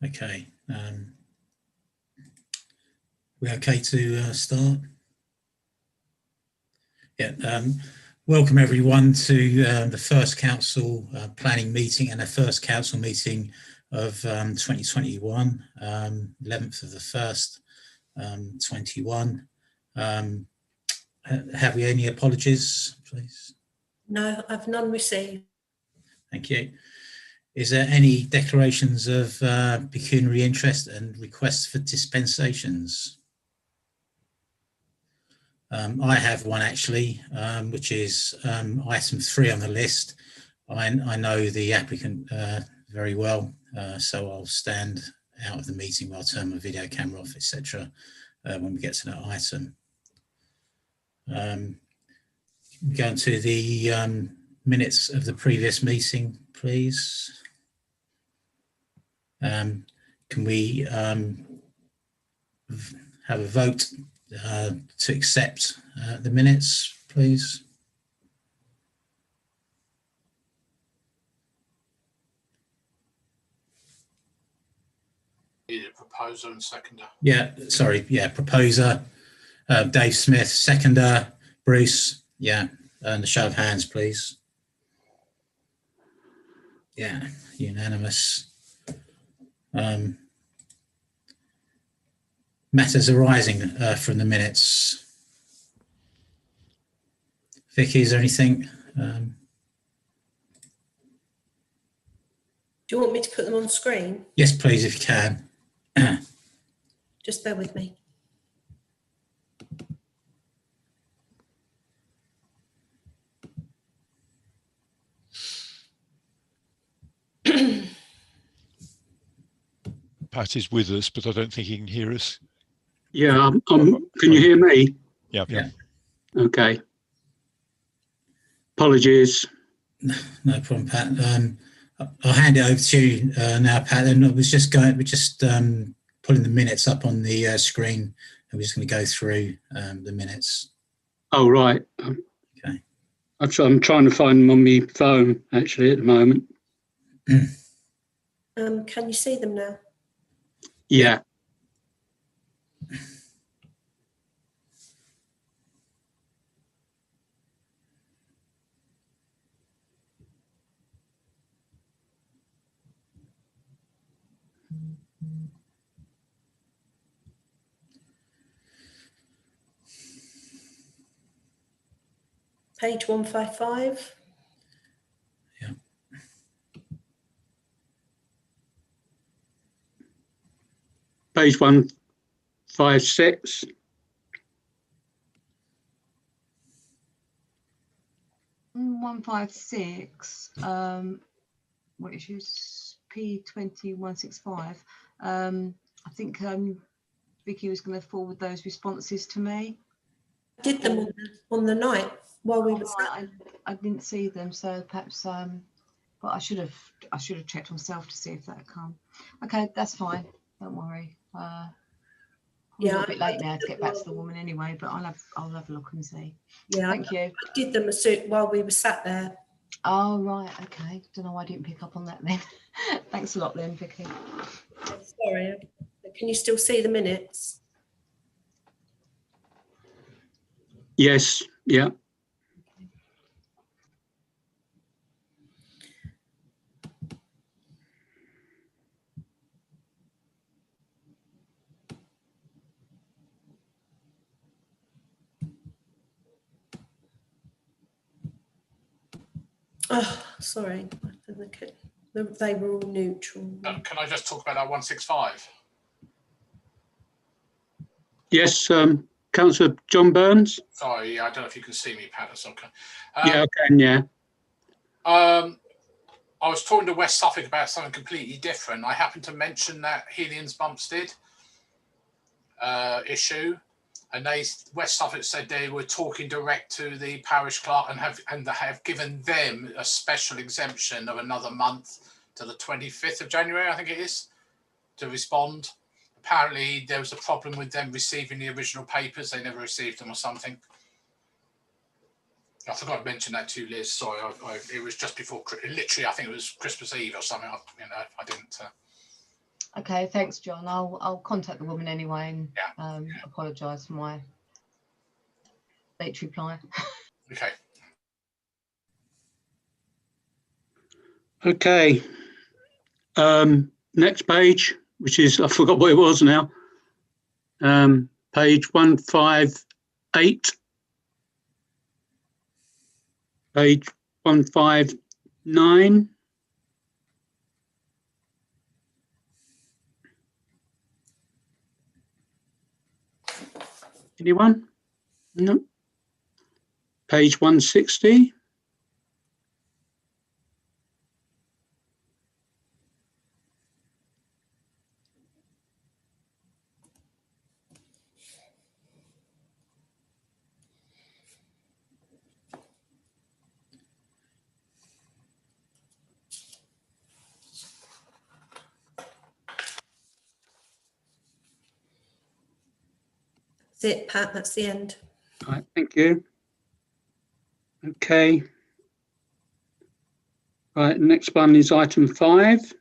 Okay. We're okay to start? Yeah. Welcome everyone to the first council planning meeting and the first council meeting of 2021, 11th of the 1st, 21. Have we any apologies, please? No, I've none received. Thank you. Is there any declarations of pecuniary interest and requests for dispensations? I have one actually, which is item 3 on the list. I know the applicant very well, so I'll stand out of the meeting while I turn my video camera off, etc. When we get to that item. Going to the minutes of the previous meeting, please. Can we have a vote to accept the minutes, please? Need a proposer and seconder. Yeah, sorry. Yeah, proposer, Dave Smith, seconder, Bruce. Yeah, and a show of hands, please. Yeah, unanimous. Matters arising from the minutes. Vicky, is there anything? Do you want me to put them on screen? Yes, please, if you can. Just bear with me. Pat is with us, but I don't think he can hear us. Yeah, can you hear me? Yeah. Okay. Apologies. No problem, Pat. I'll hand it over to you now, Pat. And I was just pulling the minutes up on the screen. And we're just going to go through the minutes. Oh, right. Okay. I'm trying to find them on my phone, actually, at the moment. Can you see them now? Yeah. Page 155. Yeah. Page 156. Mm, 156. What issues? P20165. I think Vicky was going to forward those responses to me. I did them on the night while we were sat. I didn't see them, so perhaps but I should have checked myself to see if that had come. Okay, that's fine. Don't worry. Yeah, a little bit late now to get back to the woman anyway, but I'll have a look and see. Yeah, thank you. I did them while we were sat there. Oh right, okay. Don't know why I didn't pick up on that then. Thanks a lot then, Vicky. Sorry, can you still see the minutes? Yes, yeah. Oh, sorry. They were all neutral. Can I just talk about that 165? Yes, Councillor John Burns. Sorry, I don't know if you can see me, Pat. That's okay. Yeah, I can, yeah. I was talking to West Suffolk about something completely different. I happened to mention that Helians Bumpstead issue, and West Suffolk said they were talking direct to the parish clerk and have given them a special exemption of another month to the 25th of January, I think it is, to respond. Apparently there was a problem with them receiving the original papers. They never received them or something. I forgot to mention that to you, Liz. Sorry, it was just before, literally, I think it was Christmas Eve or something. I didn't. Okay, thanks, John. I'll contact the woman anyway and Yeah. apologise for my late reply. Okay. Okay. Next page, which is, I forgot what it was now. Page 158. Page 159. Anyone? No. Page 160. That's it, Pat, that's the end. All right, thank you. Okay. Right, next one is item 5,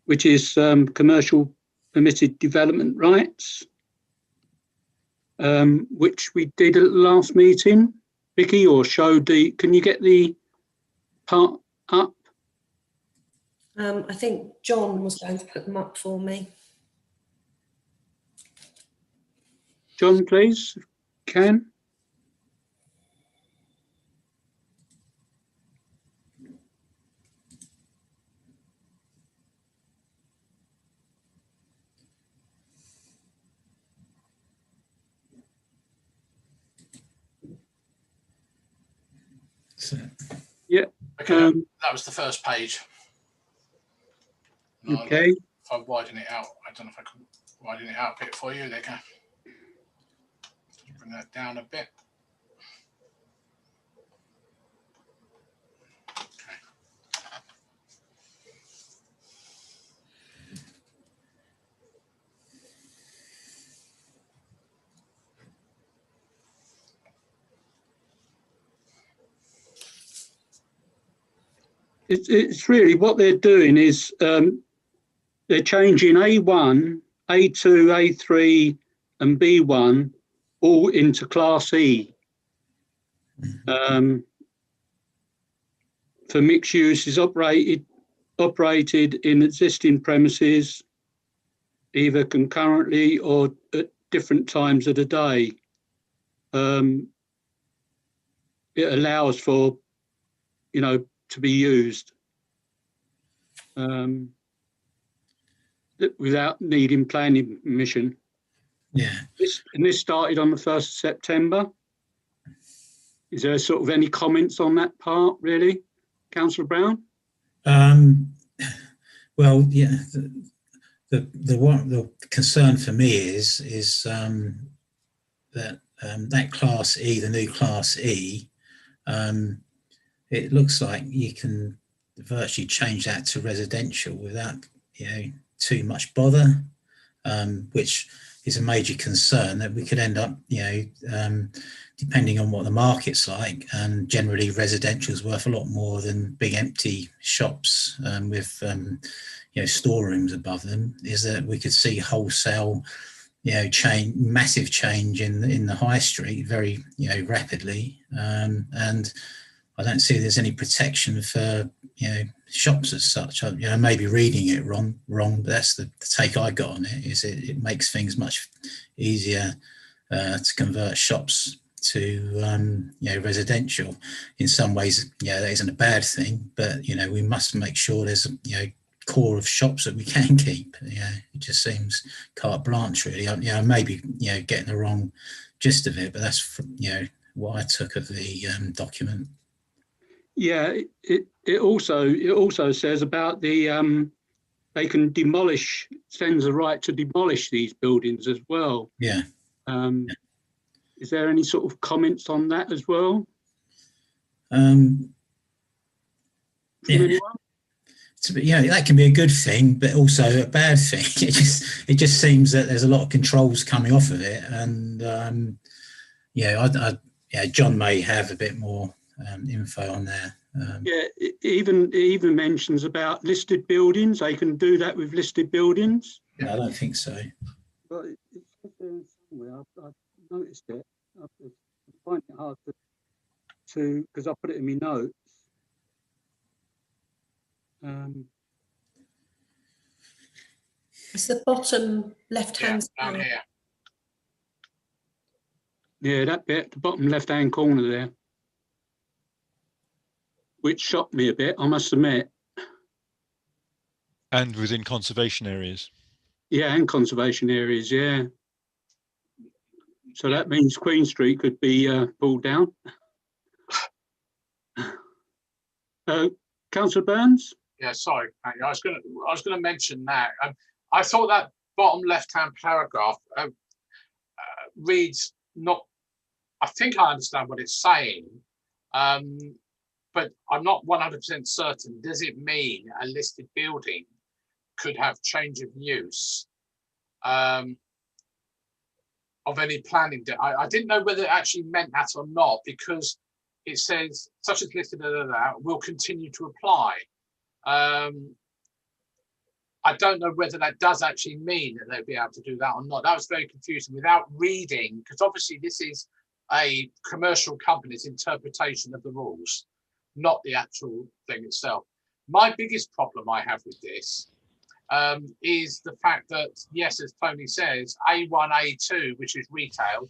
which is commercial permitted development rights, which we did at the last meeting. Vicky, or showed can you get the part up? I think John was going to put them up for me. John, please, if you can. So, Yeah. Okay, that was the first page. No, Okay. if I widen it out, I don't know if I can widen it out a bit for you. There you go. Just bring that down a bit. It's really what they're doing is they're changing A1, A2, A3 and B1 all into Class E. For mixed use is operated in existing premises, either concurrently or at different times of the day. It allows for, to be used without needing planning permission. yeah. This started on the 1st of September. Is there sort of any comments on that part, really, Councillor Brown? Well, yeah. The concern for me is that that Class E, the new Class E, it looks like you can virtually change that to residential without too much bother, which is a major concern that we could end up depending on what the market's like, and generally residential is worth a lot more than big empty shops with storerooms above them, is that we could see wholesale massive change in the high street very rapidly, and I don't see there's any protection for shops as such. I may be reading it wrong, but that's the take I got on it. Is it makes things much easier to convert shops to residential. In some ways, that isn't a bad thing, but we must make sure there's core of shops that we can keep. It just seems carte blanche, really. Maybe getting the wrong gist of it, but that's what I took of the document. Yeah, it also says about the they can demolish, sends a right to demolish these buildings as well. Yeah. Is there any sort of comments on that as well? Yeah. That can be a good thing, but also a bad thing. It just seems that there's a lot of controls coming off of it, and John may have a bit more info on there Yeah, it even mentions about listed buildings. They can do that with listed buildings. I don't think so. But it's there somewhere. I've noticed it. I find it hard to because I put it in my notes. It's the bottom left-hand down side. here. Yeah, that bit, the bottom left-hand corner there, which shocked me a bit, I must admit. And within conservation areas. Yeah, and conservation areas, yeah. So that means Queen Street could be pulled down. Councillor Burns? Yeah, sorry, I was going to mention that. I thought that bottom left-hand paragraph reads not. I think I understand what it's saying, but I'm not 100% certain. Does it mean a listed building could have change of use of any planning? I didn't know whether it actually meant that or not, because it says such as listed will continue to apply. I don't know whether that does actually mean that they'll be able to do that or not. That was very confusing without reading, because obviously this is a commercial company's interpretation of the rules, not the actual thing itself. My biggest problem I have with this is the fact that, yes, as Tony says, A1, A2, which is retail,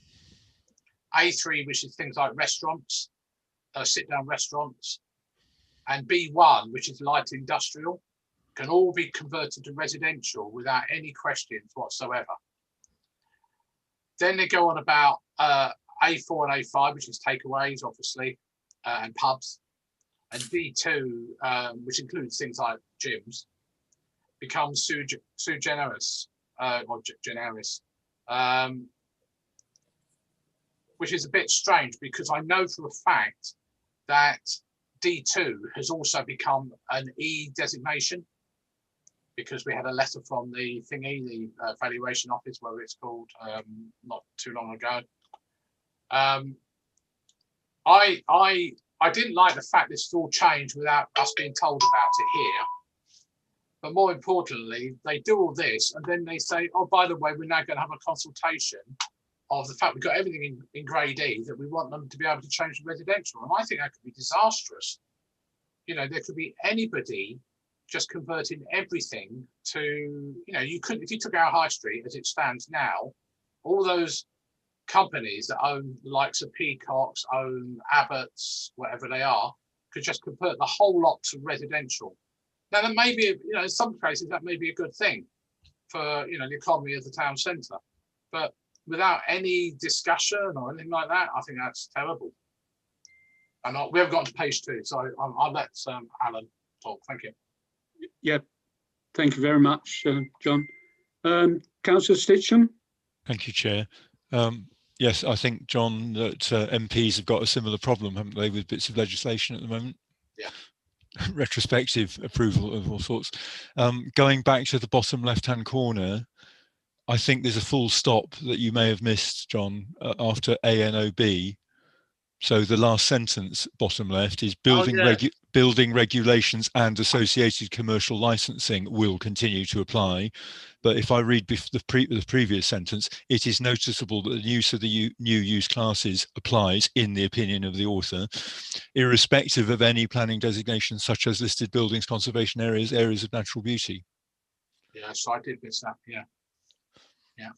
A3, which is things like restaurants, sit-down restaurants, and B1, which is light industrial, can all be converted to residential without any questions whatsoever. Then they go on about A4 and A5, which is takeaways, obviously, and pubs, and D2, which includes things like gyms, becomes sui generis, or generis, which is a bit strange, because I know for a fact that D2 has also become an E designation, because we had a letter from the thingy, the valuation office, whatever it's called, not too long ago. I didn't like the fact this all changed without us being told about it here. But more importantly, they do all this and then they say, oh, by the way, we're now going to have a consultation of the fact we've got everything in grade E, that we want them to be able to change to residential. And I think that could be disastrous. You know, there could be anybody just converting everything to, you know, you couldn't, if you took our high street as it stands now, all those companies that own the likes of Peacocks, own Abbott's, whatever they are, could just convert the whole lot to residential. Now, that may be, you know, in some cases, that may be a good thing for, you know, the economy of the town centre. But without any discussion or anything like that, I think that's terrible. And we haven't got to page 2, so I'll let Alan talk. Thank you. Yeah, thank you very much, John. Councillor Stitcham? Thank you, Chair. Yes, I think, John, that MPs have got a similar problem, haven't they, with bits of legislation at the moment? Yeah. Retrospective approval of all sorts. Going back to the bottom left-hand corner, I think there's a full stop that you may have missed, John, after ANOB. So the last sentence, bottom left, is building regulations and associated commercial licensing will continue to apply. But if I read the previous sentence, it is noticeable that the use of the new use classes applies in the opinion of the author, irrespective of any planning designations such as listed buildings, conservation areas, areas of natural beauty. Yeah, so I did miss that. Yeah. Yeah.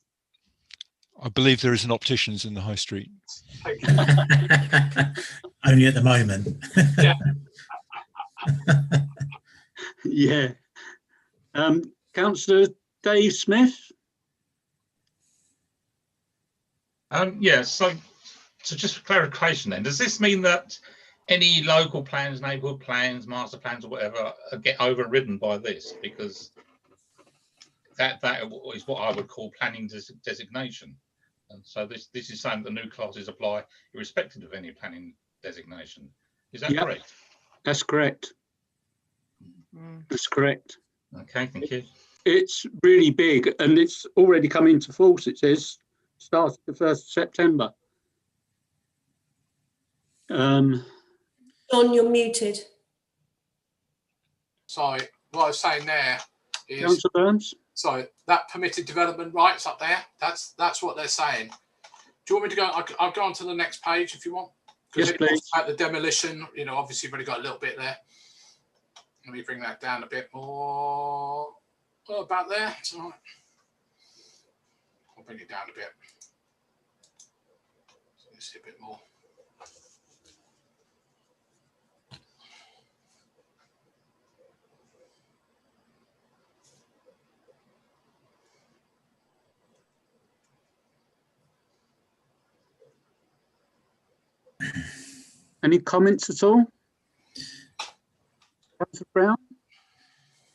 I believe there is an opticians in the high street. Only at the moment. Yeah. Councillor Dave Smith? Yeah, so just for clarification then, does this mean that any local plans, neighbourhood plans, master plans or whatever get overridden by this? Because that is what I would call planning designation. And so this is saying the new classes apply irrespective of any planning designation. Is that correct? That's correct. That's correct. Okay, thank you. It's really big and it's already come into force, it says, started the 1st of September. John, you're muted. Sorry, what I was saying there is, Councillor Burns? sorry, that permitted development rights up there, that's what they're saying. Do you want me to go? I'll go on to the next page if you want. Yes, Because it talks please. about the demolition, you know, obviously you've only got a little bit there. Let me bring that down a bit more. Oh, about there. It's all right. I'll bring it down a bit. So let's see a bit more. Any comments at all? Councillor Brown?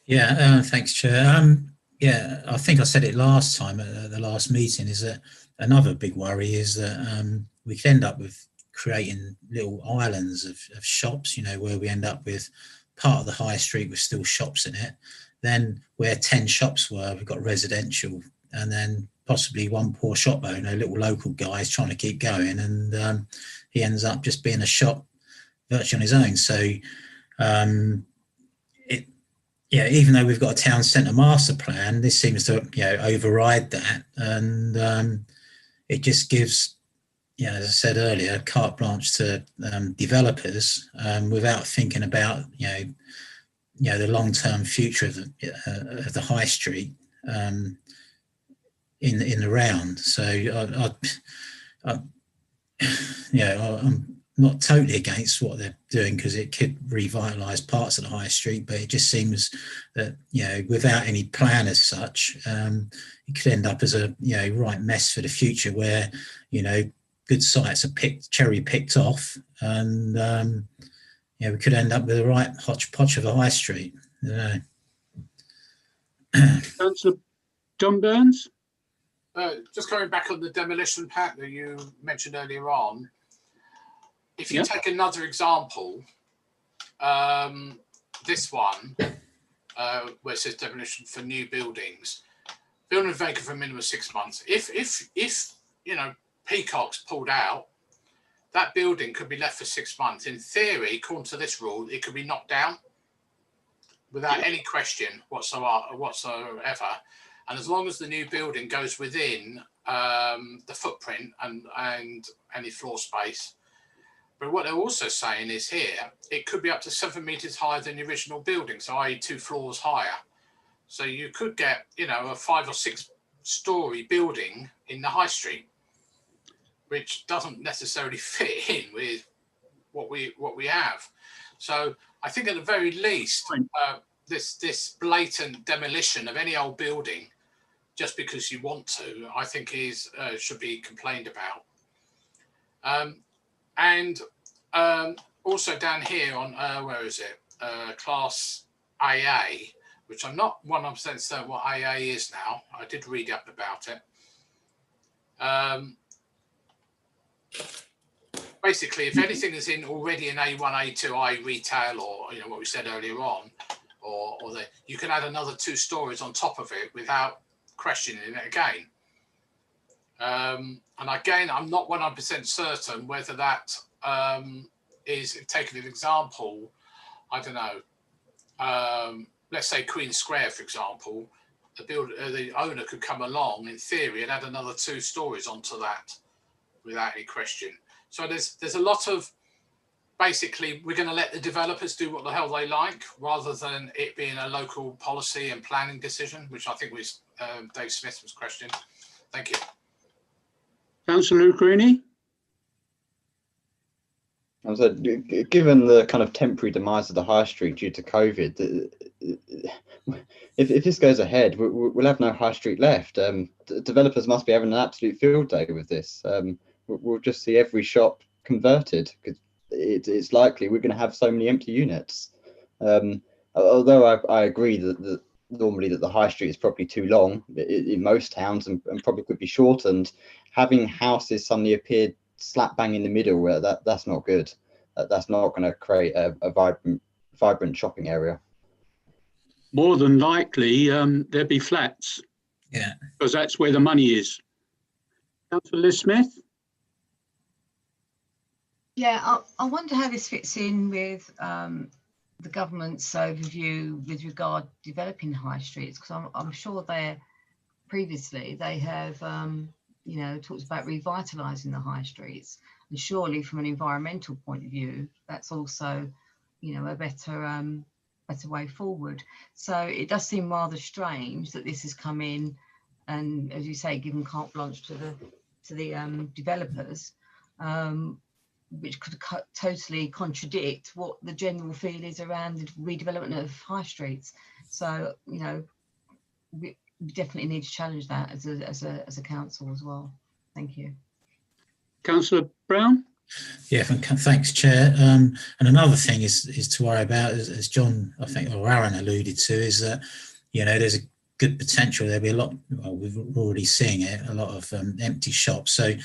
Yeah, thanks, Chair. Yeah, I think I said it last time at the last meeting, is that another big worry is that we could end up with creating little islands of shops, you know, where we end up with part of the high street with still shops in it. Then where 10 shops were, we've got residential, and then possibly one poor shop owner, a little local guy, is trying to keep going, and he ends up just being a shop virtually on his own. So yeah, even though we've got a town centre master plan, this seems to, you know, override that, and it just gives, you know, as I said earlier, carte blanche to developers without thinking about, you know, the long-term future of the high street in the round. So I'm not totally against what they're doing, because it could revitalise parts of the high street, but it just seems that, you know, without any plan as such, it could end up as a, you know, right mess for the future, where, you know, good sites are cherry picked off, and you know, we could end up with a right hodgepodge of a high street. You know. Councillor John Burns? Just going back on the demolition pack that you mentioned earlier on, if you take another example, this one, where it says demolition for new buildings, building vacant for a minimum of 6 months. If you know, Peacock's pulled out, that building could be left for 6 months. In theory, according to this rule, it could be knocked down without any question whatsoever. And as long as the new building goes within the footprint and any floor space. But what they're also saying is here, it could be up to 7 meters higher than the original building, so i.e. 2 floors higher. So you could get, you know, a 5 or 6 story building in the high street, which doesn't necessarily fit in with what we have. So I think at the very least, this blatant demolition of any old building just because you want to, I think should be complained about. And also down here on, where is it? Class AA, which I'm not 100% certain what AA is now. I did read up about it. Basically, if anything is already in A1, A2, i.e. retail, or, you know, what we said earlier on, you can add another 2 stories on top of it without questioning it again. And again, I'm not 100% certain whether that is, taking an example, I don't know, let's say Queen Square, for example, the owner could come along, in theory, and add another 2 stories onto that without any question. So there's a lot of, basically, we're going to let the developers do what the hell they like, rather than it being a local policy and planning decision, which I think was Dave Smith's question. Thank you. Councillor Lucrini? I said, given the kind of temporary demise of the high street due to COVID, if this goes ahead, we'll have no high street left. Developers must be having an absolute field day with this. We'll just see every shop converted, because it's likely we're going to have so many empty units. Although I agree that normally that the high street is probably too long in most towns, and probably could be shortened, having houses suddenly appear slap bang in the middle, where that's not good. That's not going to create a vibrant shopping area. More than likely, there'll be flats. Yeah. Because that's where the money is. Councillor Liz Smith? Yeah, I wonder how this fits in with the government's overview with regard to developing high streets? Because I'm sure previously they have, you know, talked about revitalising the high streets, and surely from an environmental point of view, that's also, you know, a better way forward. So it does seem rather strange that this has come in, and as you say, given carte blanche to the developers, which could totally contradict what the general feel is around the redevelopment of high streets. So, you know, we definitely need to challenge that as a council as well. Thank you. Councillor Brown? Yeah, thanks, Chair. And another thing is to worry about, as John, I think, or Aaron alluded to, is that, you know, there's a good potential. There'll be a lot, well, we've already seen it, a lot of empty shops. So,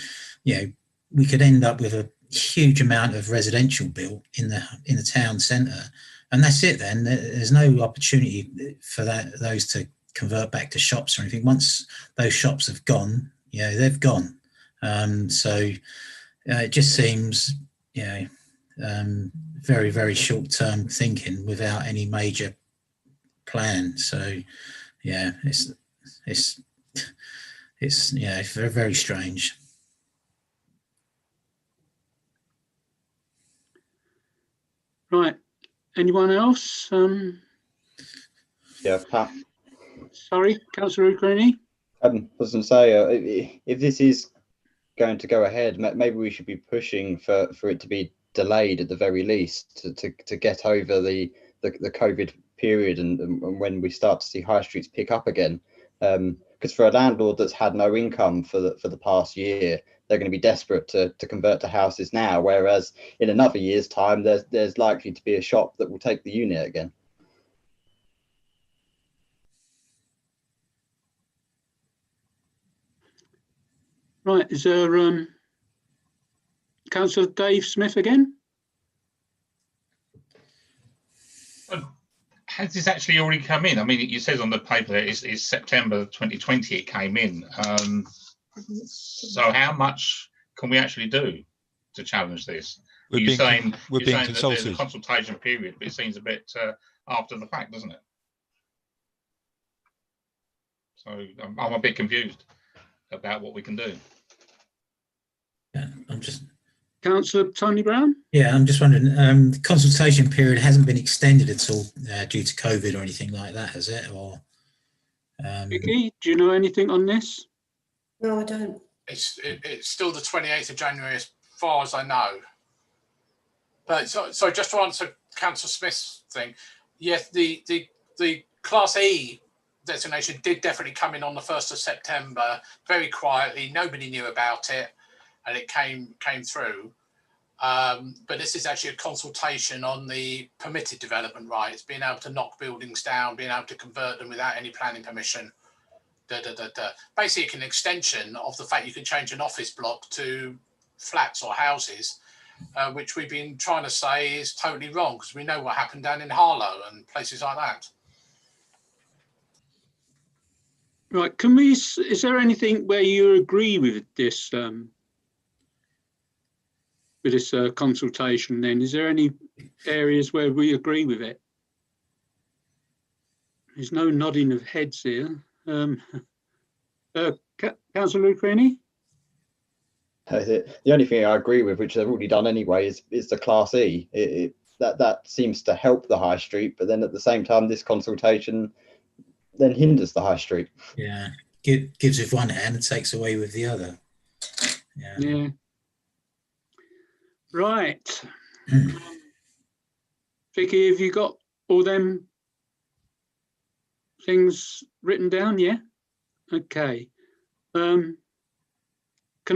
you know, we could end up with a huge amount of residential built in the town centre, and that's it. Then there's no opportunity for those to convert back to shops or anything. Once those shops have gone, you know, they've gone. So it just seems, you know, very, very short-term thinking without any major plan. So yeah, it's yeah, it's very, very strange. Right. Anyone else? Yeah, Pat. Sorry, Councillor Ukraini. I was going to say, if this is going to go ahead, maybe we should be pushing for it to be delayed at the very least to get over the COVID period and when we start to see high streets pick up again. Because for a landlord that's had no income for the past year, they're going to be desperate to convert to houses now, whereas in another year's time there's likely to be a shop that will take the unit again. Right, is there Councillor Dave Smith again? Has this actually already come in? I mean, it says on the paper it's September 2020 it came in. So how much can we actually do to challenge this? We're being that consulted. there's a consultation period, but it seems a bit after the fact, doesn't it? So I'm a bit confused about what we can do. Yeah, I'm just. Councillor Tony Brown? Yeah, I'm just wondering, the consultation period hasn't been extended at all due to COVID or anything like that, has it? Or Vicky, do you know anything on this? No, I don't. It's still the 28th of January as far as I know. But so just to answer Councillor Smith's thing, yes, the Class E designation did definitely come in on the 1st of September, very quietly. Nobody knew about it, and it came through. But this is actually a consultation on the permitted development rights, being able to knock buildings down, being able to convert them without any planning permission. Basically an extension of the fact you can change an office block to flats or houses, which we've been trying to say is totally wrong, because we know what happened down in Harlow and places like that. Right, is there anything where you agree with this consultation then? Is there any areas where we agree with it? There's no nodding of heads here. Councillor Lucrini? The only thing I agree with, which they've already done anyway, is the Class E. That seems to help the high street, but then at the same time, this consultation then hinders the high street. yeah, gives with one hand and takes away with the other. Yeah. Right. Vicky, have you got all them things written down? Yeah. Okay. Can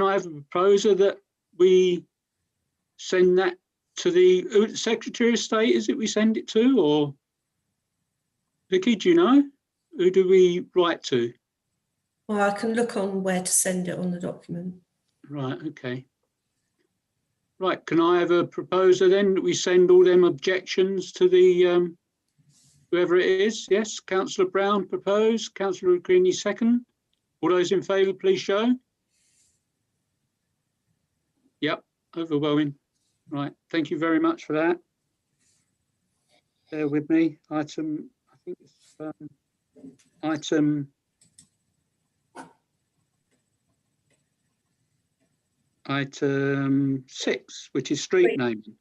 I have a proposal that we send that to the Secretary of State? Is it we send it to, or Vicky, do you know? Who do we write to? Well, I can look on where to send it on the document. Right, okay. Right, can I have a proposal then that we send all them objections to the whoever it is? Yes, Councillor Brown proposed, Councillor Greeny second. All those in favour, please show. Yep, overwhelming. Right, thank you very much for that. bear with me. Item, I think it's item 6, which is street naming.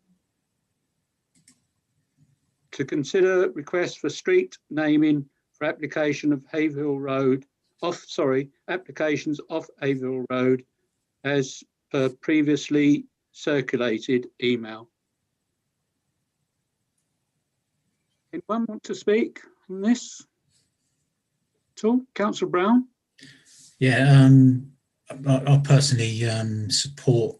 To consider request for street naming for application of Haverhill Road, applications off Haverhill Road as per previously circulated email. Anyone want to speak on this at all? Councillor Brown? Yeah, I personally support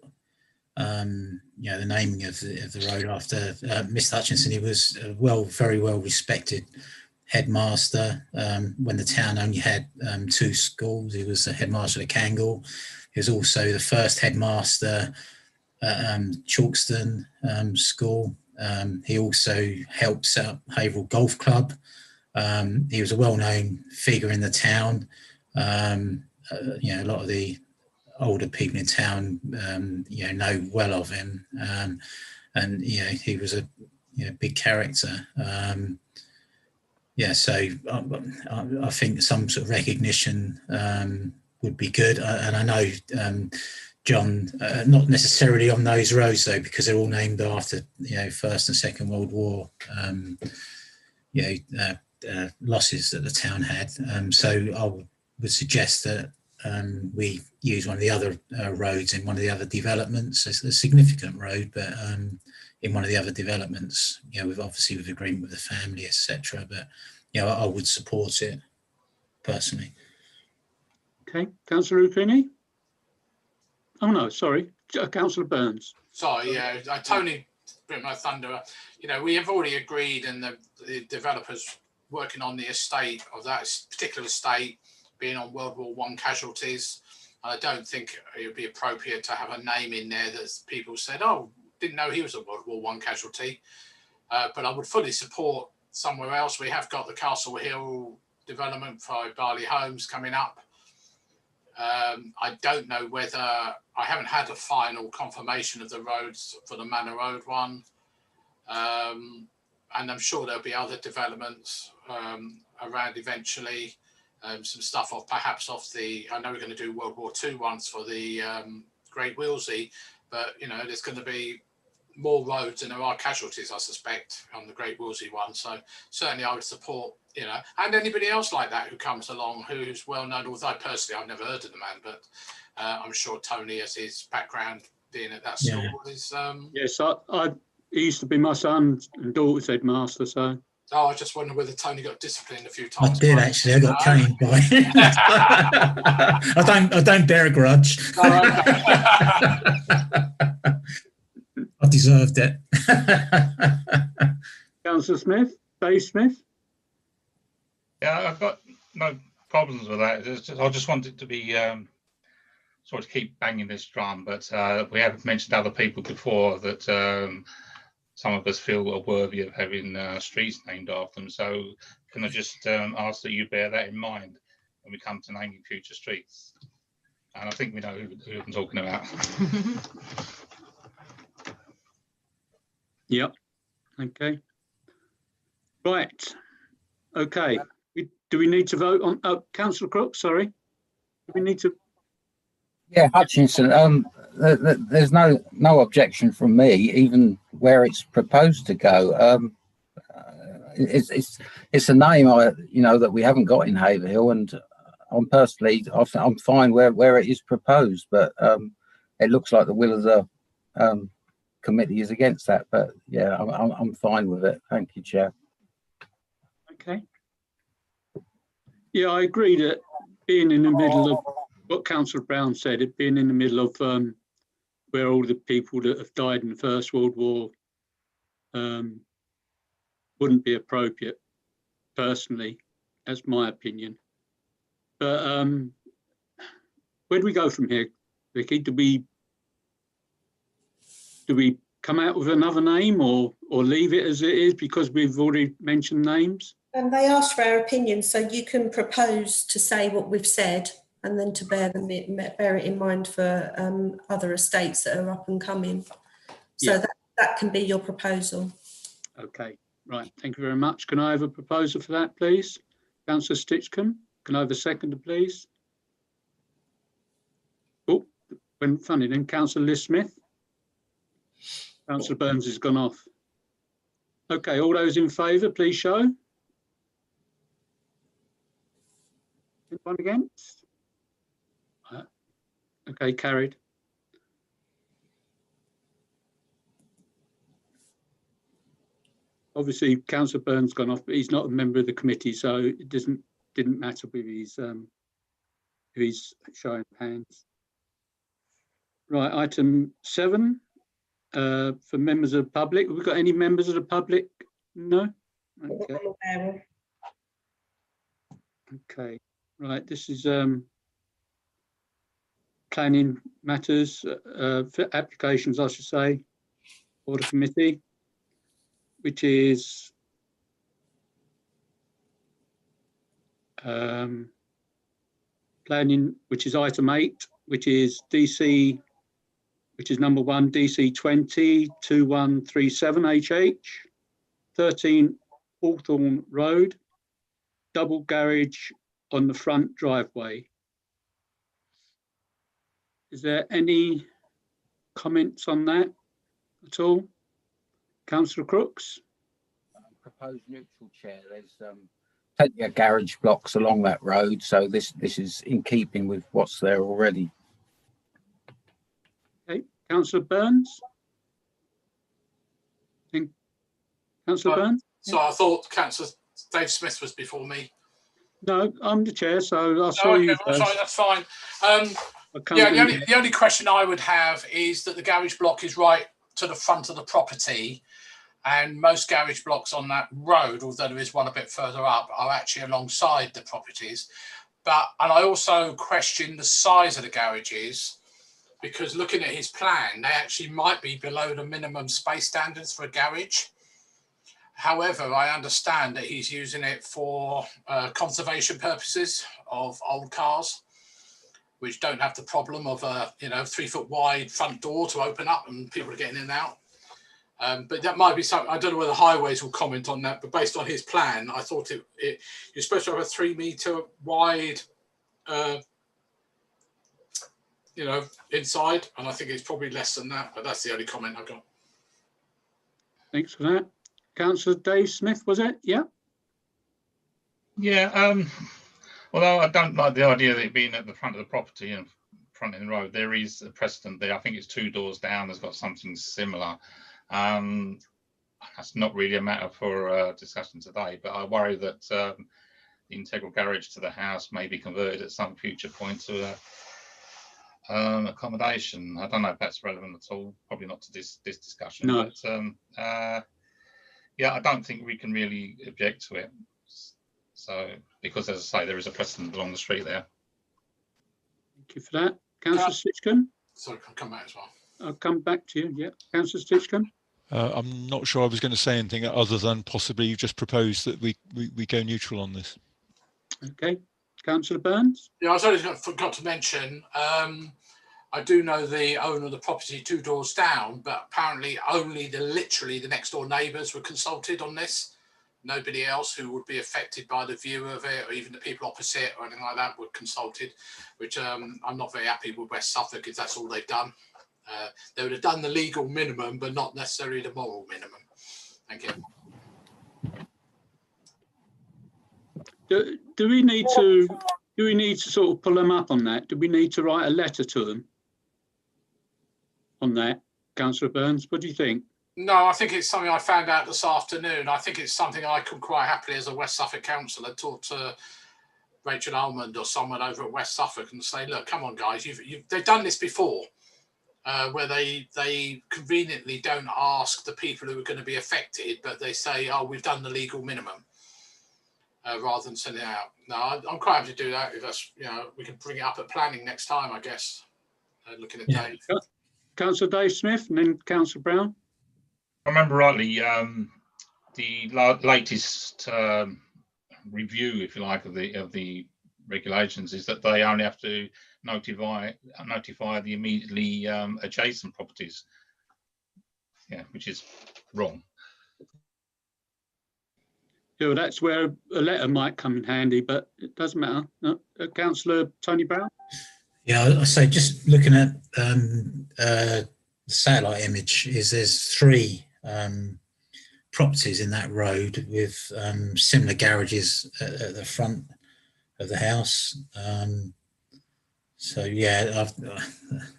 the naming of the road after Mr. Hutchinson. He was a very well respected headmaster when the town only had 2 schools. He was the headmaster at Kangol. He was also the first headmaster at Chalkston School. He also helped set up Haverhill Golf Club. He was a well-known figure in the town. A lot of the older people in town, know well of him, and he was a big character. So I think some sort of recognition would be good. And I know John, not necessarily on those roads though, because they're all named after First and Second World War losses that the town had. So I would suggest that we use one of the other roads in one of the other developments. It's a significant road, but in one of the other developments, with agreement with the family, etc. But I would support it personally. Okay, Councillor Rupini. Oh no, sorry, Councillor Burns. Sorry, yeah, Tony bit my thunder. We have already agreed, and the developers working on the estate of that particular estate being on World War I casualties. I don't think it would be appropriate to have a name in there that people said, oh, didn't know he was a World War I casualty. But I would fully support somewhere else. We have got the Castle Hill development for Barley Homes coming up. I don't know whether, I haven't had a final confirmation of the roads for the Manor Road one. And I'm sure there'll be other developments around eventually. Some stuff perhaps off the, I know we're going to do World War II ones for the Great Willesey, but there's going to be more roads than there are casualties, I suspect, on the Great Willesey one. So certainly I would support, and anybody else like that who comes along who's well known, although personally I've never heard of the man, but I'm sure Tony, as his background being at that school, is... Yes, he used to be my son and daughter's headmaster, so... Oh, I just wonder whether Tony got disciplined a few times. I did actually. I got caned by. I don't bear a grudge. I deserved it. Councillor Smith, Dave Smith. Yeah, I've got no problems with that. I just wanted to be sort of keep banging this drum, but we have mentioned other people before that. Some of us feel are worthy of having streets named after them. So can I just ask that you bear that in mind when we come to naming future streets? And I think we know who I'm talking about. Yep. Okay. Right. Okay. Do we need to vote on Councillor Crook? Sorry. Do we need to? Yeah, Hutchinson. There's no objection from me, even where it's proposed to go. It's a name that we haven't got in Haverhill, and I'm fine where it is proposed. But it looks like the will of the committee is against that. But yeah, I'm fine with it. Thank you, Chair. Okay. Yeah, I agree that being in the middle of what Councillor Brown said, it being in the middle of where all the people that have died in the First World War wouldn't be appropriate, personally. That's my opinion. But where do we go from here, Vicky? Do we come out with another name or leave it as it is because we've already mentioned names? And they asked for our opinion, so you can propose to say what we've said and then to bear it in mind for other estates that are up and coming. So that can be your proposal. Okay. Right, thank you very much. Can I have a proposal for that, please? Councillor Stitchcombe, can I have a seconder, please? Oh, went funny then. Councillor Liz Smith. Councillor Burns has gone off. Okay, all those in favour, please show. Anyone against? Okay, carried. Obviously, Councillor Burns gone off, but he's not a member of the committee, so it didn't matter with his showing of hands. Right, item 7 for members of the public. Have we got any members of the public? No. Okay. Okay. Right. This is planning matters for applications, I should say, for the committee, which is planning, which is item 8, which is DC, which is number 1, DC 20-2137 HH, 13 Hawthorne Road, double garage on the front driveway. Is there any comments on that at all? Councillor Crooks? Proposed neutral, Chair. There's plenty of garage blocks along that road, so this is in keeping with what's there already. Okay, Councillor Burns? Councillor Burns? So I thought Councillor Dave Smith was before me. No, I'm the chair, so I saw you first. Sorry, that's fine. Yeah, the only question I would have is that the garage block is right to the front of the property, and most garage blocks on that road, although there is one a bit further up, are actually alongside the properties. And I also question the size of the garages, because looking at his plan, they actually might be below the minimum space standards for a garage. However, I understand that he's using it for conservation purposes of old cars, which don't have the problem of a 3 foot wide front door to open up and people are getting in and out. But that might be something, I don't know whether highways will comment on that, but based on his plan, I thought you're supposed to have a 3 metre wide, inside, and I think it's probably less than that, but that's the only comment I've got. Thanks for that. Councillor Dave Smith, was it? Yeah. Yeah. Although I don't like the idea of it being at the front of the property and front in the road, there is a precedent there. I think it's 2 doors down. Has got something similar. That's not really a matter for discussion today, but I worry that the integral garage to the house may be converted at some future point to accommodation. I don't know if that's relevant at all. Probably not to this discussion. No. But yeah, I don't think we can really object to it. So, because as I say, there is a precedent along the street there. Thank you for that. Councillor Stitchcombe? Sorry, I'll come back as well. I'll come back to you. Yeah. Councillor Stitchcombe? I'm not sure I was going to say anything other than possibly you just proposed that we go neutral on this. Okay. Councillor Burns? Yeah, I was only forgot to mention, I do know the owner of the property 2 doors down, but apparently only literally the next door neighbours were consulted on this. Nobody else who would be affected by the view of it, or even the people opposite or anything like that, were consulted, which I'm not very happy with West Suffolk if that's all they've done. They would have done the legal minimum, but not necessarily the moral minimum. Thank you. Do we need to sort of pull them up on that? Do we need to write a letter to them on that, Councillor Burns? What do you think? No, I think it's something I found out this afternoon. I think it's something I could quite happily, as a West Suffolk councillor, talk to Rachel Almond or someone over at West Suffolk and say, look, come on, guys, they've done this before, where they conveniently don't ask the people who are going to be affected, but they say, oh, we've done the legal minimum, rather than sending it out. No, I'm quite happy to do that. If that's, we can bring it up at planning next time, I guess. Looking at Dave. Councillor Dave Smith and then Councillor Brown. I remember rightly, the latest review, if you like, of the regulations is that they only have to notify the immediately adjacent properties. Yeah, which is wrong. Yeah, well, that's where a letter might come in handy, but it doesn't matter. No, Councillor Tony Brown? Yeah, I say just looking at the satellite image, is there's 3 properties in that road with similar garages at the front of the house. So yeah,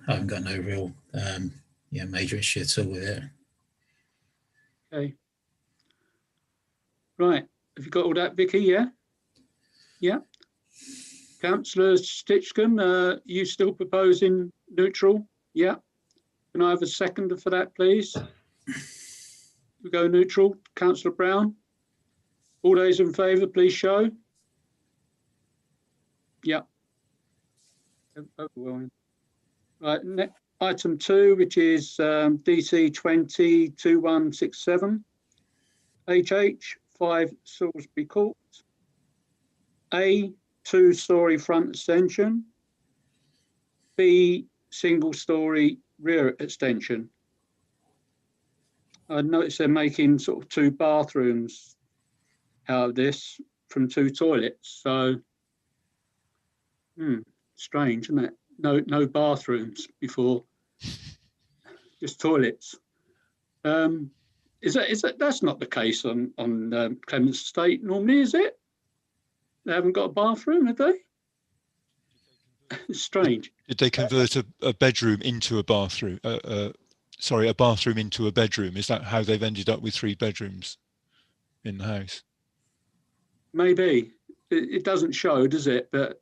I haven't got no real major issue at all with it. Okay. Right. Have you got all that, Vicky? Yeah. Yeah. Councillor Stitchcombe, you still proposing neutral? Yeah. Can I have a seconder for that, please? We go neutral. Councillor Brown. All those in favour, please show. Yeah. Overwhelming. Right. Item 2, which is DC 202167. HH 5 Salisbury Court. A 2-storey front extension. B single-storey rear extension. I noticed they're making sort of 2 bathrooms out of this from 2 toilets. So, strange, isn't it? No bathrooms before, just toilets. Is that that's not the case on Clements Estate normally, is it? They haven't got a bathroom, have they? It's strange. Did they convert a bedroom into a bathroom? Sorry, a bathroom into a bedroom. Is that how they've ended up with 3 bedrooms in the house? Maybe. It doesn't show, does it? But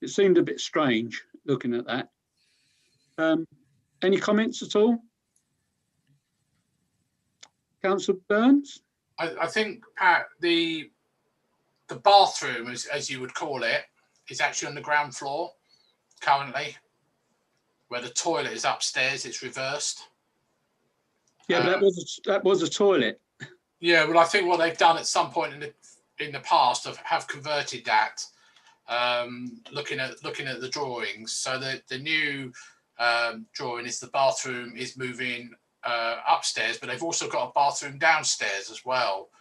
it seemed a bit strange looking at that. Any comments at all? Councillor Burns? I think, Pat, the bathroom, as you would call it, is actually on the ground floor currently, where the toilet is upstairs. It's reversed. Yeah, but that was a toilet. Yeah, well, I think what they've done at some point in the past have converted that. Looking at the drawings, so the new drawing is the bathroom is moving upstairs, but they've also got a bathroom downstairs as well,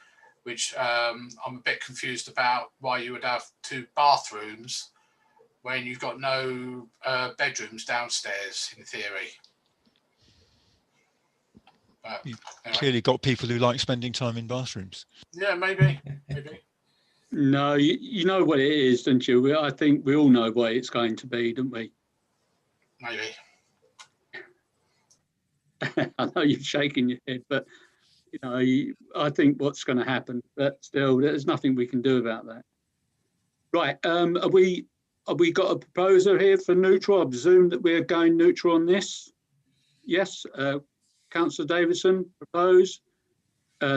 which I'm a bit confused about why you would have 2 bathrooms when you've got no bedrooms downstairs in theory. But, You've anyway. clearly got people who like spending time in bathrooms. Yeah, maybe. No, you know what it is, don't you? I think we all know what it's going to be, don't we? Maybe. I know you're shaking your head, but you know, I think what's going to happen. But still, there's nothing we can do about that. Right? Have we got a proposer here for neutral? I presume that we're going neutral on this. Yes. Councillor Davidson propose,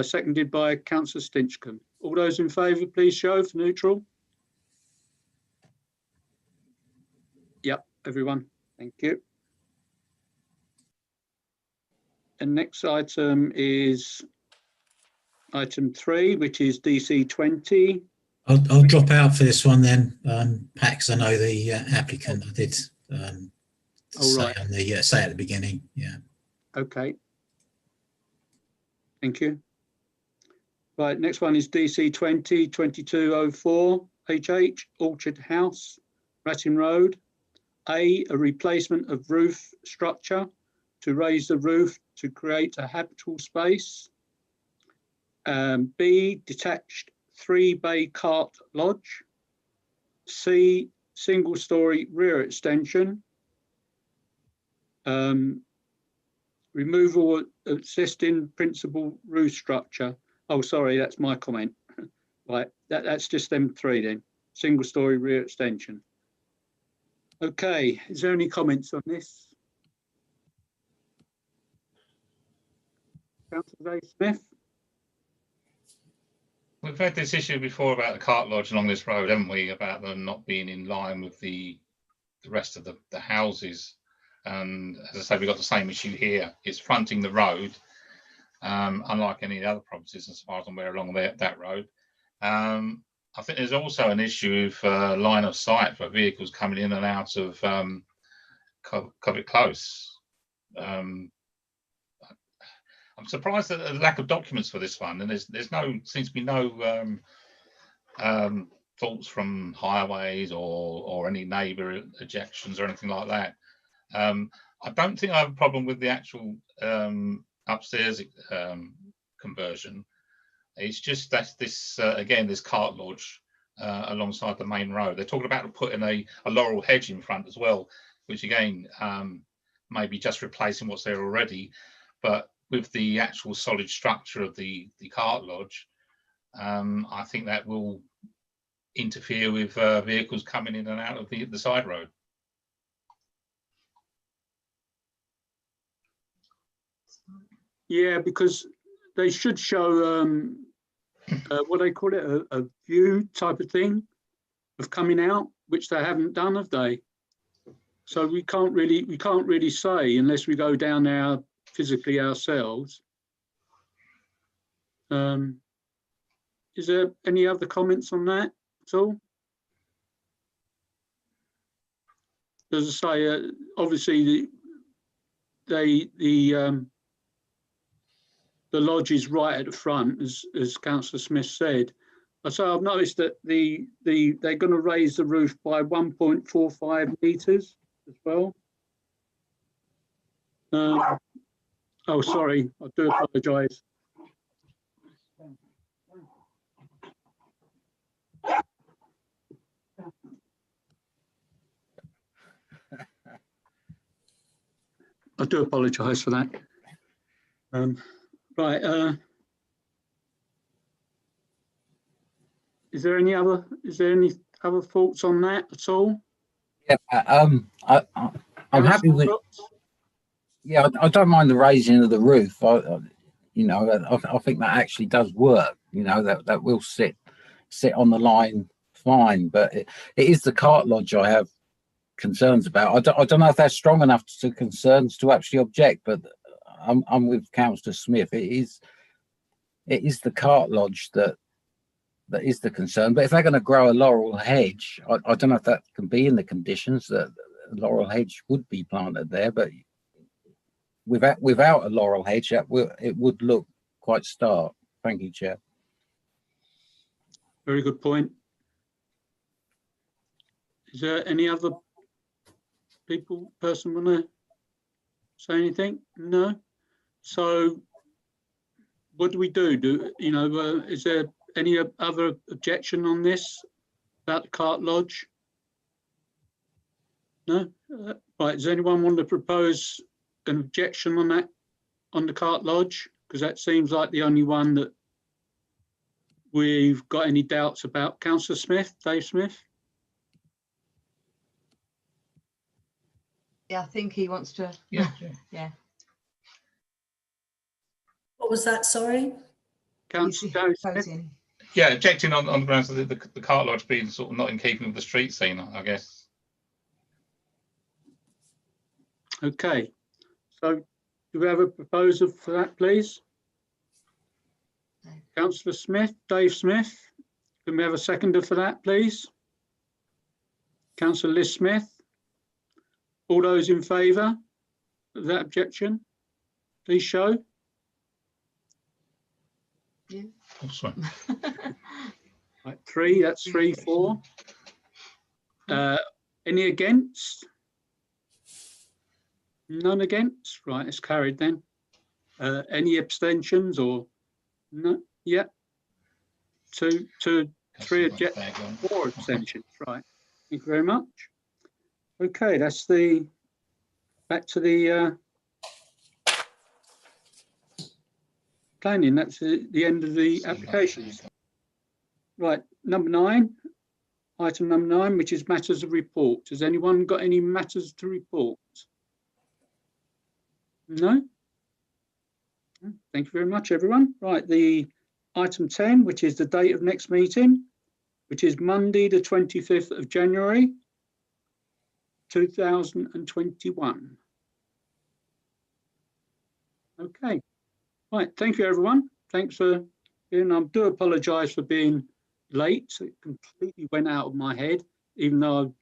seconded by Councillor Stinchcombe. All those in favour, please show for neutral. Yep, everyone. Thank you. And next item is item 3, which is DC 20. I'll drop out for this one then, Pat, because I know the applicant. I did say on the say at the beginning. Yeah. Okay. Thank you. Right, next one is DC 202204 HH Orchard House, Ratting Road. A replacement of roof structure to raise the roof to create a habitable space. B, detached 3-bay cart lodge. C, single-storey rear extension. Removal of existing principal roof structure. Oh, sorry, that's my comment. Right, that's just them 3 then. Single-storey rear extension. Okay, is there any comments on this? Councillor Dave Smith? We've had this issue before about the cart lodge along this road, haven't we? About them not being in line with the rest of the houses. And as I say, we've got the same issue here. It's fronting the road, unlike any of the other properties, as far as I'm aware, along that road. I think there's also an issue of line of sight for vehicles coming in and out of Covent Close. I I'm surprised at the lack of documents for this one, and there's no seems to be no faults from highways or any neighbour ejections or anything like that. I don't think I have a problem with the actual upstairs conversion. It's just that this again, this cart lodge alongside the main road. They're talking about putting a laurel hedge in front as well, which again maybe just replacing what's there already, but with the actual solid structure of the cart lodge, I think that will interfere with vehicles coming in and out of the side road. Yeah, because they should show what they call it, a view type of thing of coming out, which they haven't done, have they? So we can't really say unless we go down there physically ourselves. Is there any other comments on that at all? As I say, obviously the lodge is right at the front, as Councillor Smith said. So I've noticed that they're going to raise the roof by 1.45 metres as well. Oh, sorry, I do apologise. I do apologise for that. Right. Is there any other thoughts on that at all? Yeah, I'm happy with. Yeah, I don't mind the raising of the roof. You know, I think that actually does work. You know, that will sit on the line fine. But it is the cart lodge I have concerns about. I don't know if that's strong enough to concerns to actually object. But I'm with Councillor Smith. It is the cart lodge that is the concern. But if they're going to grow a laurel hedge, I don't know if that can be in the conditions that a laurel hedge would be planted there. But without a laurel hedge, it would look quite stark. Thank you, Chair. Very good point. Is there any other person want to say anything? No. So what do we do? Is there any other objection on this about the cart lodge? No. Right. Does anyone want to propose an objection on that, on the cart lodge? Because that seems like the only one that we've got any doubts about. Councillor Smith, Dave Smith. Yeah, I think he wants to. Yeah. Yeah. What was that? Sorry. Councillor Smith. Yeah, objecting on the grounds of the cart lodge being sort of not in keeping with the street scene, I guess. Okay. So do we have a proposal for that, please? No. Councillor Smith, Dave Smith. Can we have a seconder for that, please? Councillor Liz Smith. All those in favour of that objection, please show. Yeah. Also. Right, 3, that's 3, 4. Any against? None against? Right, it's carried then. Any abstentions or no? Yeah. 2, 3 objections, 4 abstentions. Right. Thank you very much. Okay, that's back to the planning. That's the end of the applications. Right, number 9, item number 9, which is matters of report. Has anyone got any matters to report? No? Thank you very much, everyone. Right, the item 10, which is the date of next meeting, which is Monday, the 25th of January, 2021. Okay. Right, thank you, everyone. Thanks for being. I do apologise for being late. It completely went out of my head, even though